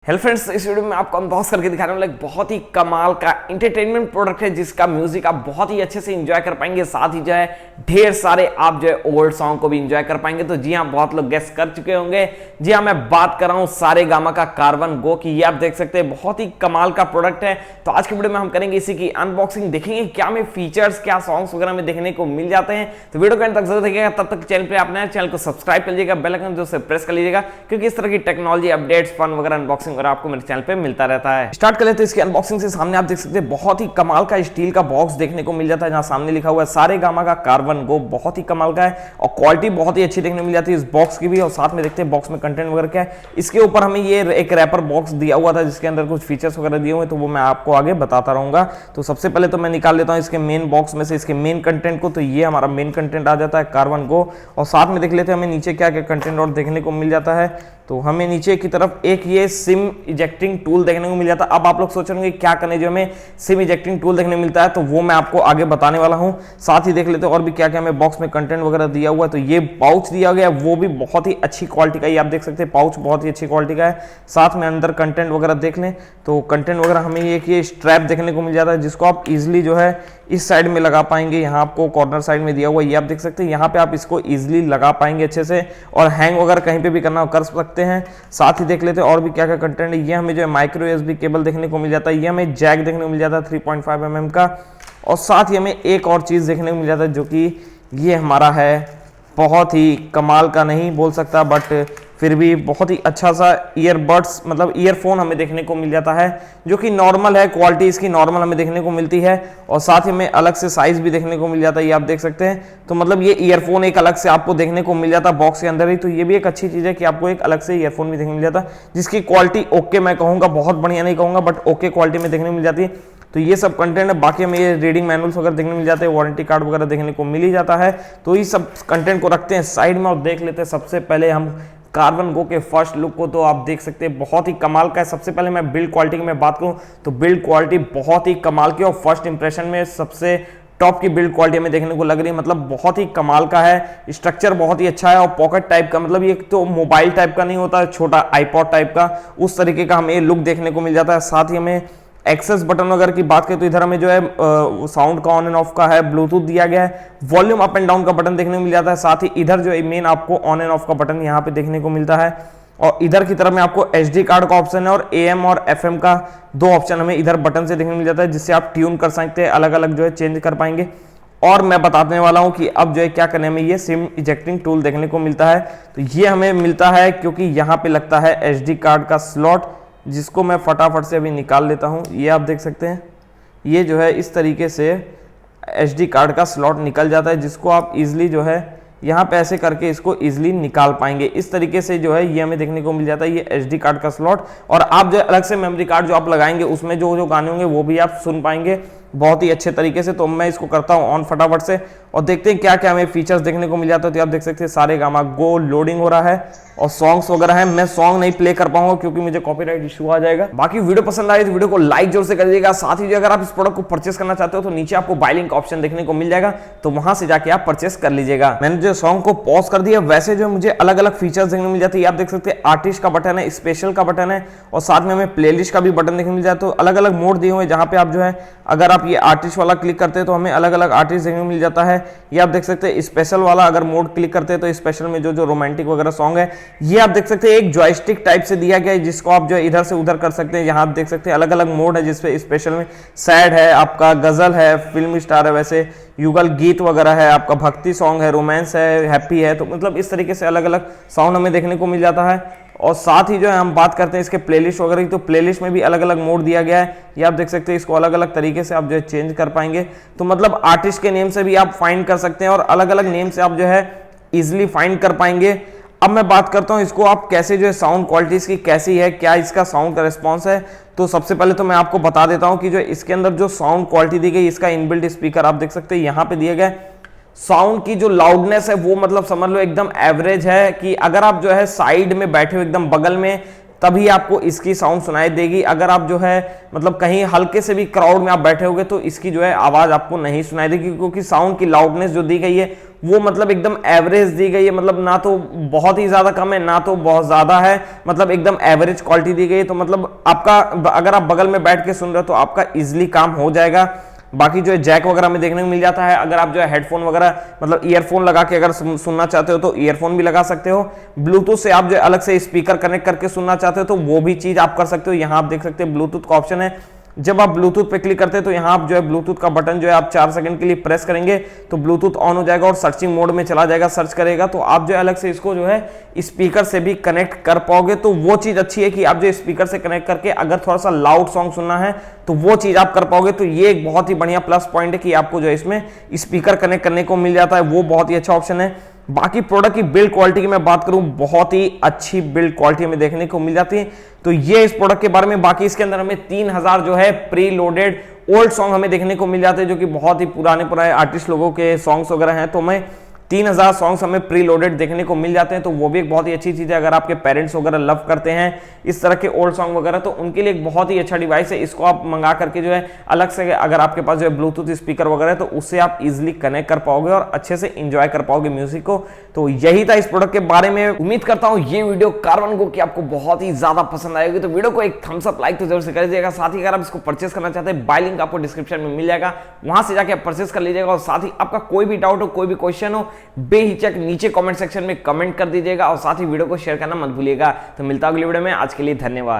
Hello friends, इस video में आपको अनबॉक्स करके दिखा रहा हूँ बहुत ही कमाल का इंटरटेनमेंट प्रोडक्ट है जिसका म्यूजिक आप बहुत ही अच्छे से एंजॉय कर पाएंगे। साथ ही जो है ढेर सारे आप जो है ओल्ड सॉन्ग को भी एंजॉय कर पाएंगे। तो जी हाँ, बहुत लोग गेस कर चुके होंगे। जी हाँ, मैं बात कर रहा हूँ सारे गामा का कार्बन गो की। ये आप देख सकते हैं, बहुत ही कमाल का प्रोडक्ट है। तो आज के वीडियो में हम करेंगे इसी की अनबॉक्सिंग, देखेंगे क्या में फीचर्स, क्या सॉन्ग्स वगैरह में देखने को मिल जाते हैं। तो वीडियो को अंत तक जरूर देखिएगा। तब तक चैनल पे आप नए चैनल को सब्सक्राइब कर लीजिएगा, बेल आइकन जो से प्रेस कर लीजिएगा, क्योंकि इस तरह की टेक्नोलॉजी अपडेट्स, फन वगैरह, अनबॉक्सिंग वगैरह आपको मेरे चैनल पे मिलता रहता है। स्टार्ट कर लेते हैं इसकी अनबॉक्सिंग से। सामने आप देख सकते हैं बहुत ही कमाल का स्टील का बॉक्स देखने को मिल जाता है, जहां सामने लिखा हुआ है सारे गामा का कार्बन गो। बहुत ही कमाल का है और क्वालिटी बहुत ही अच्छी देखने को मिल जाती है इस बॉक्स की भी। और साथ में देखते हैं बॉक्स में कंटेंट वगैरह क्या है। इसके ऊपर हमें ये एक रैपर बॉक्स दिया हुआ था जिसके अंदर कुछ फीचर्स वगैरह दिए हुए, तो वो मैं आपको आगे बताता रहूंगा। तो सबसे पहले तो मैं निकाल लेता हूं इसके मेन बॉक्स में से इसके मेन कंटेंट को। तो ये हमारा मेन कंटेंट आ जाता है कार्बन गो। और साथ में देख लेते हैं हमें नीचे क्या क्या कंटेंट और देखने को मिल जाता है। तो हमें नीचे की तरफ एक ये सिम इजेक्टिंग टूल देखने को मिल जाता है। अब आप लोग सोच रहे होंगे क्या करने, जो हमें सिम इजेक्टिंग टूल देखने को मिलता है, तो वो मैं आपको आगे बताने वाला हूं। साथ ही देख लेते हैं और भी क्या क्या हमें बॉक्स में कंटेंट वगैरह दिया हुआ है। तो ये पाउच दिया गया है, वो भी बहुत ही अच्छी क्वालिटी का। ये आप देख सकते हैं पाउच बहुत ही अच्छी क्वालिटी का है। साथ में अंदर कंटेंट वगैरह देख लें तो कंटेंट वगैरह हमें ये स्ट्रैप देखने को मिल जाता है, जिसको आप इजिली जो है इस साइड में लगा पाएंगे। यहाँ आपको कॉर्नर साइड में दिया हुआ है, ये आप देख सकते हैं। यहाँ पे आप इसको इजिली लगा पाएंगे अच्छे से, और हैंग वगैरह कहीं पे भी करना कर सकते हैं। साथ ही देख लेते हैं और भी क्या क्या कंटेंट है। ये हमें जो है माइक्रो यूएसबी केबल देखने को मिल जाता है। ये हमें जैक देखने को मिल जाता है 3.5 mm का। और साथ ही हमें एक और चीज़ देखने को मिल जाता है, जो कि ये हमारा है बहुत ही कमाल का, नहीं बोल सकता बट फिर भी बहुत ही अच्छा सा ईयरबड्स, मतलब ईयरफोन हमें देखने को मिल जाता है, जो कि नॉर्मल है। क्वालिटी इसकी नॉर्मल हमें देखने को मिलती है। और साथ ही हमें अलग से साइज भी देखने को मिल जाता है, ये आप देख सकते हैं। तो मतलब ये ईयरफोन एक अलग से आपको देखने को मिल जाता है बॉक्स के अंदर ही। तो ये भी एक अच्छी चीज़ है कि आपको एक अलग से ईयरफोन भी देखने को मिल जाता है, जिसकी क्वालिटी ओके मैं कहूँगा, बहुत बढ़िया नहीं कहूँगा बट ओके क्वालिटी में देखने को मिल जाती है। तो ये सब कंटेंट है। बाकी हमें ये रीडिंग मैनुअल्स वगैरह देखने मिल जाते हैं, वारंटी कार्ड वगैरह देखने को मिल ही जाता है। तो ये सब कंटेंट को रखते हैं साइड में और देख लेते हैं सबसे पहले हम कार्बन गो के फर्स्ट लुक को। तो आप देख सकते हैं बहुत ही कमाल का है। सबसे पहले मैं बिल्ड क्वालिटी की मैं बात करूं तो बिल्ड क्वालिटी बहुत ही कमाल की, और फर्स्ट इंप्रेशन में सबसे टॉप की बिल्ड क्वालिटी हमें देखने को लग रही है। मतलब बहुत ही कमाल का है, स्ट्रक्चर बहुत ही अच्छा है और पॉकेट टाइप का, मतलब ये तो मोबाइल टाइप का नहीं होता, छोटा आईपॉड टाइप का, उस तरीके का हमें लुक देखने को मिल जाता है। साथ ही हमें एक्सेस बटन वगैरह की बात करें तो इधर हमें जो है साउंड का ऑन एंड ऑफ का है, ब्लूटूथ दिया गया है, वॉल्यूम अप एंड डाउन का बटन देखने को मिल जाता है। साथ ही इधर जो है मेन आपको ऑन एंड ऑफ का बटन यहाँ पे देखने को मिलता है। और इधर की तरफ में आपको एचडी कार्ड का ऑप्शन है, और एएम और एफएम का दो ऑप्शन हमें इधर बटन से देखने को मिल जाता है, जिससे आप ट्यून कर सकते हैं, अलग अलग जो है चेंज कर पाएंगे। और मैं बताने वाला हूं कि अब जो है क्या करने में ये सिम इजेक्टिंग टूल देखने को मिलता है। तो ये हमें मिलता है क्योंकि यहाँ पे लगता है एचडी कार्ड का स्लॉट, जिसको मैं फटाफट से अभी निकाल लेता हूं। ये आप देख सकते हैं, ये जो है इस तरीके से एचडी कार्ड का स्लॉट निकल जाता है, जिसको आप इजीली जो है यहाँ पे ऐसे करके इसको इजीली निकाल पाएंगे। इस तरीके से जो है ये हमें देखने को मिल जाता है, ये एचडी कार्ड का स्लॉट। और आप जो है अलग से मेमोरी कार्ड जो आप लगाएंगे, उसमें जो जो गाने होंगे वो भी आप सुन पाएंगे बहुत ही अच्छे तरीके से। तो मैं इसको करता हूँ ऑन फटाफट से और देखते हैं क्या क्या हमें फीचर्स देखने को मिल जाता है। तो आप देख सकते हैं सारे गामा गो लोडिंग हो रहा है और सॉन्ग्स वगैरह है। मैं सॉन्ग नहीं प्ले कर पाऊंगा क्योंकि मुझे कॉपीराइट इशू आ जाएगा। बाकी वीडियो पसंद आए तो वीडियो को लाइक जरूर से कर दीजिएगा। साथ ही जो अगर आप इस प्रोडक्ट को परचेस करना चाहते हो तो नीचे आपको बाय लिंक ऑप्शन देखने को मिल जाएगा, तो वहां से जाके आप परचेस कर लीजिएगा। मैंने जो सॉन्ग को पॉज कर दिया, वैसे जो मुझे अलग अलग फीचर्स देखने को मिल जाते हैं। आप देख सकते हैं आर्टिस्ट का बटन है, स्पेशल का बटन है, और साथ में हमें प्लेलिस्ट का भी बटन देखने को मिल जाता है। तो अलग अलग मोड दिए हुए हैं, जहां पे आप जो है अगर आप ये आर्टिस्ट वाला क्लिक करते हैं तो हमें अलग अलग आर्टिस्ट देखने को मिल जाता है। ये आप देख सकते हैं स्पेशल वाला अगर मोड क्लिक करते हैं तो स्पेशल में जो जो रोमांटिक वगैरह सॉन्ग है, ये आप देख सकते हैं एक जॉयस्टिक टाइप से दिया गया है, जिसको आप जो है इधर से उधर कर सकते हैं। यहाँ आप देख सकते हैं अलग अलग मोड है, जिसपे स्पेशल में सैड है, आपका गजल है, फिल्म स्टार है, वैसे युगल गीत वगैरह है, आपका भक्ति सॉन्ग है, रोमांस है, हैप्पी है। तो मतलब इस तरीके से अलग अलग साउंड हमें देखने को मिल जाता है। और साथ ही जो है हम बात करते हैं इसके प्लेलिस्ट वगैरह की, तो प्लेलिस्ट में भी अलग अलग मोड दिया गया है। ये आप देख सकते हैं, इसको अलग अलग तरीके से आप जो है चेंज कर पाएंगे। तो मतलब आर्टिस्ट के नेम से भी आप फाइंड कर सकते हैं और अलग अलग नेम से आप जो है इजिली फाइंड कर पाएंगे। अब मैं बात करता हूं इसको आप कैसे जो है साउंड क्वालिटी इसकी कैसी है, क्या इसका साउंड का रिस्पॉन्स है। तो सबसे पहले तो मैं आपको बता देता हूं कि जो इसके अंदर जो साउंड क्वालिटी दी गई, इसका इनबिल्ट स्पीकर आप देख सकते हैं यहाँ पे दिया गया। साउंड की जो लाउडनेस है वो मतलब समझ लो एकदम एवरेज है, कि अगर आप जो है साइड में बैठे हो एकदम बगल में तभी आपको इसकी साउंड सुनाई देगी। अगर आप जो है मतलब कहीं हल्के से भी क्राउड में आप बैठे होगे तो इसकी जो है आवाज आपको नहीं सुनाई देगी, क्योंकि साउंड की लाउडनेस जो दी गई है वो मतलब एकदम एवरेज दी गई है, मतलब ना तो बहुत ही ज्यादा कम है ना तो बहुत ज्यादा है, मतलब एकदम एवरेज क्वालिटी दी गई है। तो मतलब आपका अगर आप बगल में बैठ के सुन रहे हो तो आपका इजिली काम हो जाएगा। बाकी जो है जैक वगैरह में देखने को मिल जाता है। अगर आप जो है हेडफोन वगैरह मतलब ईयरफोन लगा के अगर सुनना चाहते हो तो ईयरफोन भी लगा सकते हो। ब्लूटूथ से आप जो है अलग से स्पीकर कनेक्ट करके सुनना चाहते हो तो वो भी चीज आप कर सकते हो। यहां आप देख सकते हो ब्लूटूथ का ऑप्शन है। जब आप ब्लूटूथ पे क्लिक करते हैं तो यहाँ आप जो है ब्लूटूथ का बटन जो है आप 4 सेकंड के लिए प्रेस करेंगे तो ब्लूटूथ ऑन हो जाएगा और सर्चिंग मोड में चला जाएगा, सर्च करेगा। तो आप जो है अलग से इसको जो है स्पीकर से भी कनेक्ट कर पाओगे। तो वो चीज अच्छी है कि आप जो स्पीकर से कनेक्ट करके अगर थोड़ा सा लाउड सॉन्ग सुनना है तो वो चीज आप कर पाओगे। तो ये एक बहुत ही बढ़िया प्लस पॉइंट है कि आपको जो है इसमें स्पीकर कनेक्ट करने को मिल जाता है, वो बहुत ही अच्छा ऑप्शन है। बाकी प्रोडक्ट की बिल्ड क्वालिटी की मैं बात करूं, बहुत ही अच्छी बिल्ड क्वालिटी हमें देखने को मिल जाती है। तो ये इस प्रोडक्ट के बारे में। बाकी इसके अंदर हमें 3000 जो है प्री लोडेड ओल्ड सॉन्ग हमें देखने को मिल जाते हैं, जो कि बहुत ही पुराने आर्टिस्ट लोगों के सॉन्ग्स वगैरह हैं। तो हमें 3000 सॉन्ग्स हमें प्री लोडेड देखने को मिल जाते हैं। तो वो भी एक बहुत ही अच्छी चीज है। अगर आपके पेरेंट्स वगैरह लव करते हैं इस तरह के ओल्ड सॉन्ग वगैरह तो उनके लिए एक बहुत ही अच्छा डिवाइस है। इसको आप मंगा करके जो है अलग से अगर आपके पास जो है ब्लूटूथ स्पीकर वगैरह है तो उससे आप इजिली कनेक्ट कर पाओगे और अच्छे से इंजॉय कर पाओगे म्यूजिक को। तो यही था इस प्रोडक्ट के बारे में। उम्मीद करता हूं ये वीडियो कार्बन को कि आपको बहुत ही ज्यादा पसंद आएगी। तो वीडियो को एक थम्स अप लाइक तो जरूर से कर दीजिएगा। साथ ही अगर आप इसको परचेस करना चाहते हैं बाय लिंक आपको डिस्क्रिप्शन में मिल जाएगा, वहां से जाके आप परचेस कर लीजिएगा। और साथ ही आपका कोई भी डाउट हो, कोई भी क्वेश्चन हो, बेहिचक नीचे कमेंट सेक्शन में कमेंट कर दीजिएगा और साथ ही वीडियो को शेयर करना मत भूलिएगा। तो मिलता है अगली वीडियो में, आज के लिए धन्यवाद।